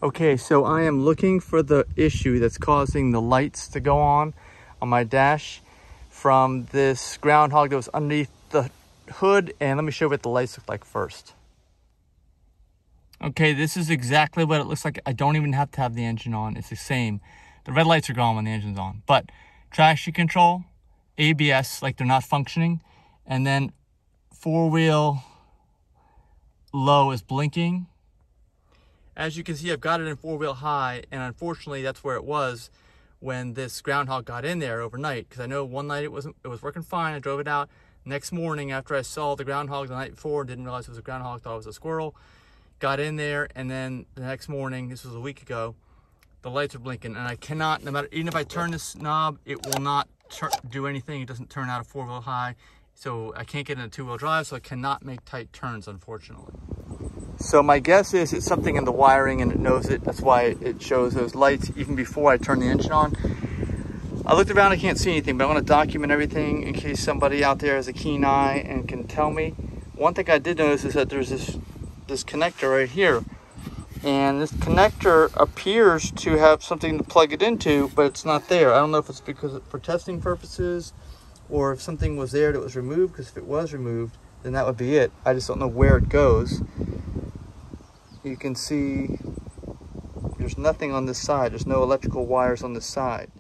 Okay, so I am looking for the issue that's causing the lights to go on my dash from this groundhog that was underneath the hood. And let me show you what the lights look like first. Okay, this is exactly what it looks like. I don't even have to have the engine on. It's the same. The red lights are gone when the engine's on. But traction control, ABS, like they're not functioning. And then four-wheel low is blinking. As you can see, I've got it in four-wheel high, and unfortunately that's where it was when this groundhog got in there overnight. Because I know one night it was working fine. I drove it out. Next morning, after I saw the groundhog the night before, didn't realize it was a groundhog, thought it was a squirrel. Got in there, and then the next morning, this was a week ago, the lights are blinking, and I cannot, no matter, even if I turn this knob, it will not do anything. It doesn't turn out of four-wheel high, so I can't get in a two-wheel drive, so I cannot make tight turns, unfortunately. So my guess is it's something in the wiring, and it knows it. That's why it shows those lights even before I turn the engine on. I looked around, I can't see anything, but I want to document everything in case somebody out there has a keen eye and can tell me. One thing I did notice is that there's this connector right here, and this connector appears to have something to plug it into, but it's not there. I don't know if it's because for testing purposes or if something was there that was removed, because if it was removed, then that would be it. I just don't know where it goes. You can see there's nothing on this side. There's no electrical wires on this side.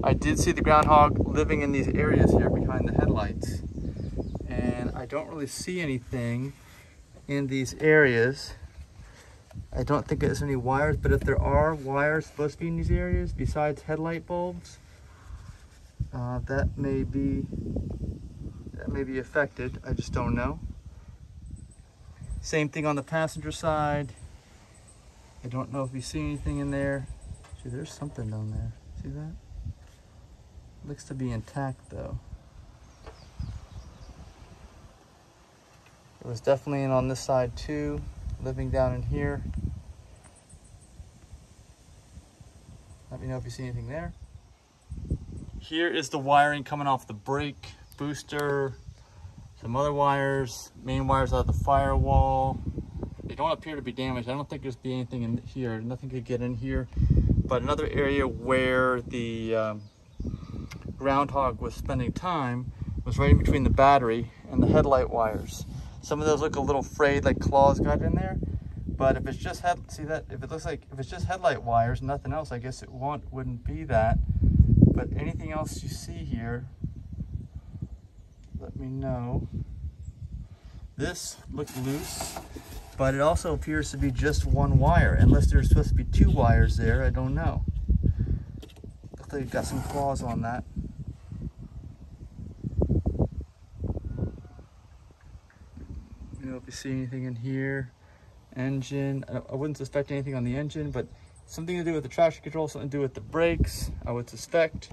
I did see the groundhog living in these areas here behind the headlights, and I don't really see anything in these areas. I don't think there's any wires, but if there are wires supposed to be in these areas besides headlight bulbs, that may be affected. I just don't know. Same thing on the passenger side. I don't know if you see anything in there. See, there's something down there. See that? Looks to be intact though. It was definitely in on this side too, living down in here. Let me know if you see anything there. Here is the wiring coming off the brake, booster, some other wires, main wires out of the firewall. They don't appear to be damaged. I don't think there's be anything in here. Nothing could get in here. But another area where the groundhog was spending time was right in between the battery and the headlight wires. Some of those look a little frayed, like claws got in there. But if it's just see that? If it looks like if it's just headlight wires, nothing else, I guess it wouldn't be that. But anything else you see here, let me know. This looked loose, but it also appears to be just one wire, unless there's supposed to be two wires there. I don't know. Looks like you've got some claws on that. Let me know if you see anything in here. Engine, I wouldn't suspect anything on the engine, but something to do with the traction control, something to do with the brakes, I would suspect.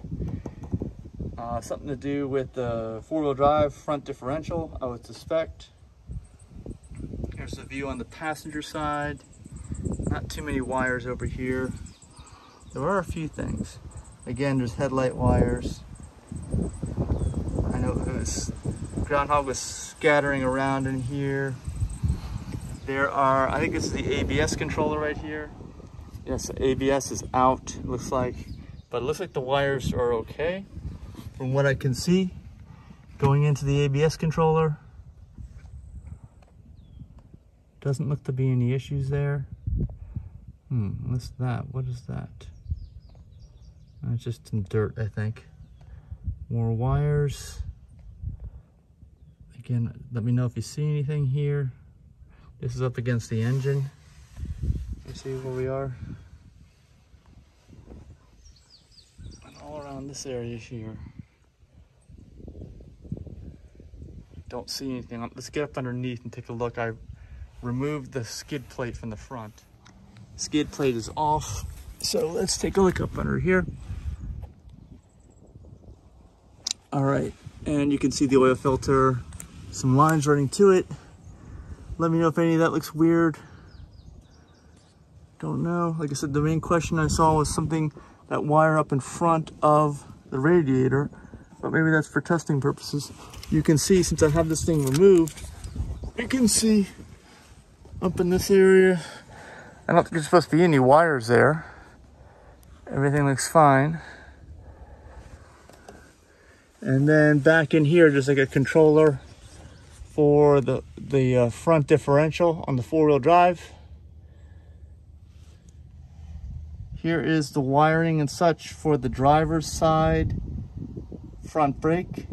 Something to do with the four-wheel drive front differential, I would suspect. Here's the view on the passenger side. Not too many wires over here. There are a few things. Again, there's headlight wires. I know this groundhog was scattering around in here. There are, I think this is the ABS controller right here. Yes, the ABS is out, it looks like. But it looks like the wires are okay from what I can see going into the ABS controller. Doesn't look to be any issues there. What's that? What is that? It's just some dirt, I think. More wires. Again, let me know if you see anything here. This is up against the engine. Let's see where we are. And all around this area here. Don't see anything. Let's get up underneath and take a look. I removed the skid plate from the front. Skid plate is off. So let's take a look up under here. All right, and you can see the oil filter, some lines running to it. Let me know if any of that looks weird. Don't know. Like I said, the main question I saw was something, that wire up in front of the radiator, but maybe that's for testing purposes. You can see, since I have this thing removed, you can see up in this area, I don't think there's supposed to be any wires there. Everything looks fine. And then back in here, there's like a controller for the front differential on the 4-wheel drive. Here is the wiring and such for the driver's side front brake.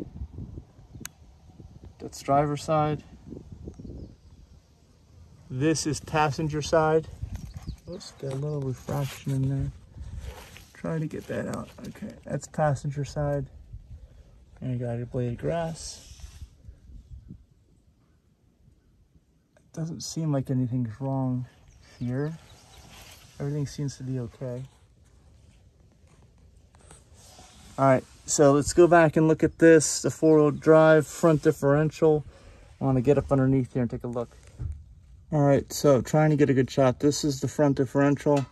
That's driver's side. This is passenger side. Oops, got a little refraction in there. Trying to get that out. Okay, that's passenger side. And you got your blade of grass. It doesn't seem like anything's wrong here. Everything seems to be okay. All right, so let's go back and look at this, the 4-wheel drive front differential. I want to get up underneath here and take a look. All right, so trying to get a good shot. This is the front differential.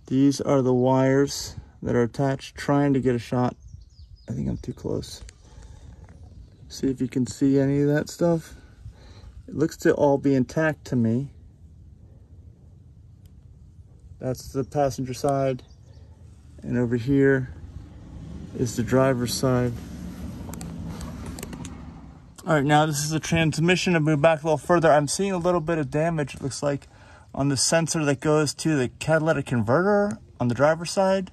These are the wires that are attached. Trying to get a shot. I think I'm too close. See if you can see any of that stuff. It looks to all be intact to me. That's the passenger side. And over here is the driver's side. All right, now this is the transmission. I'll move back a little further. I'm seeing a little bit of damage, it looks like, on the sensor that goes to the catalytic converter on the driver's side.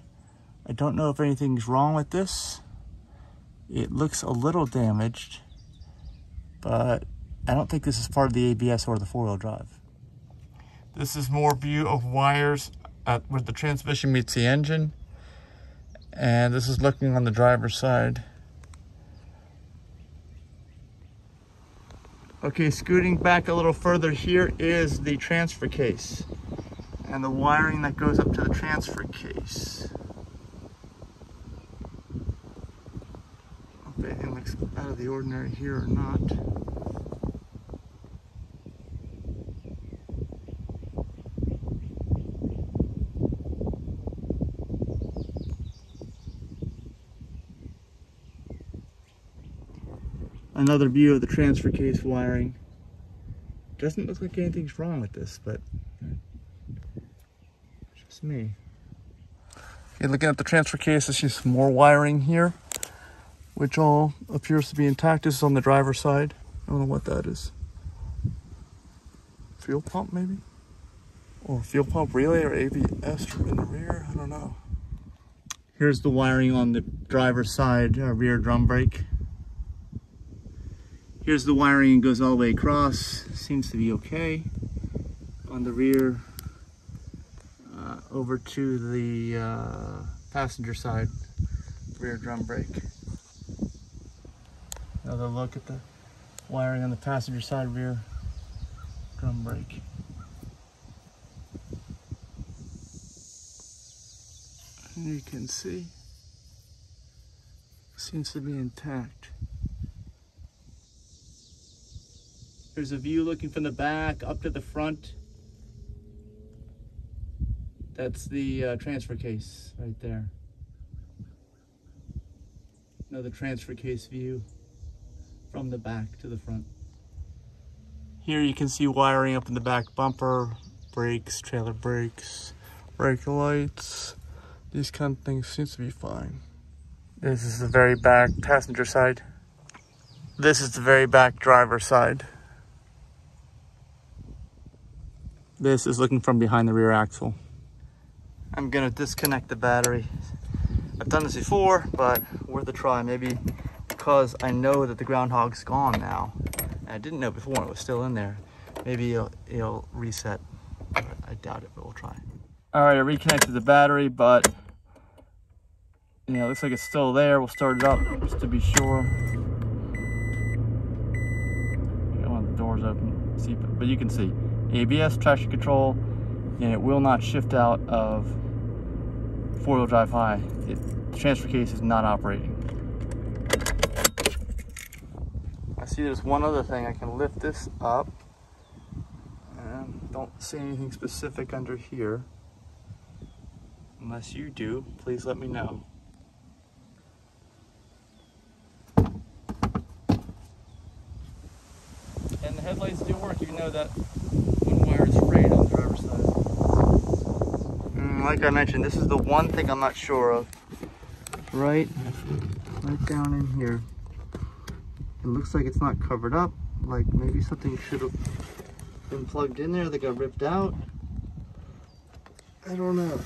I don't know if anything's wrong with this. It looks a little damaged, but I don't think this is part of the ABS or the 4-wheel drive. This is more view of wires where the transmission meets the engine. And this is looking on the driver's side. Okay, scooting back a little further, here is the transfer case and the wiring that goes up to the transfer case. If anything looks out of the ordinary here or not. Another view of the transfer case wiring. Doesn't look like anything's wrong with this, but it's just me. Okay, looking at the transfer case, I see some more wiring here, which all appears to be intact. This is on the driver's side. I don't know what that is. Fuel pump, maybe? Or fuel pump relay or ABS in the rear? I don't know. Here's the wiring on the driver's side, rear drum brake. Here's the wiring, goes all the way across. Seems to be okay. On the rear, over to the passenger side, rear drum brake. Another look at the wiring on the passenger side, rear drum brake. And you can see, seems to be intact. There's a view looking from the back up to the front. That's the transfer case right there. Another transfer case view from the back to the front. Here you can see wiring up in the back bumper, brakes, trailer brakes, brake lights. These kind of things seems to be fine. This is the very back passenger side. This is the very back driver side. This is looking from behind the rear axle. I'm gonna disconnect the battery. I've done this before, but worth a try. Maybe because I know that the groundhog's gone now. And I didn't know before it was still in there. Maybe it'll reset. But I doubt it, but we'll try. All right, I reconnected the battery, but you know, it looks like it's still there. We'll start it up just to be sure. I got one of the doors open, see, but you can see. ABS, traction control, and it will not shift out of 4-wheel drive high. The transfer case is not operating. I see there's one other thing. I can lift this up. And don't see anything specific under here. Unless you do, please let me know. And the headlights do work, even though that one wire is frayed on the driver's side. like I mentioned, this is the one thing I'm not sure of. Right down in here. It looks like it's not covered up. Like maybe something should have been plugged in there that got ripped out. I don't know.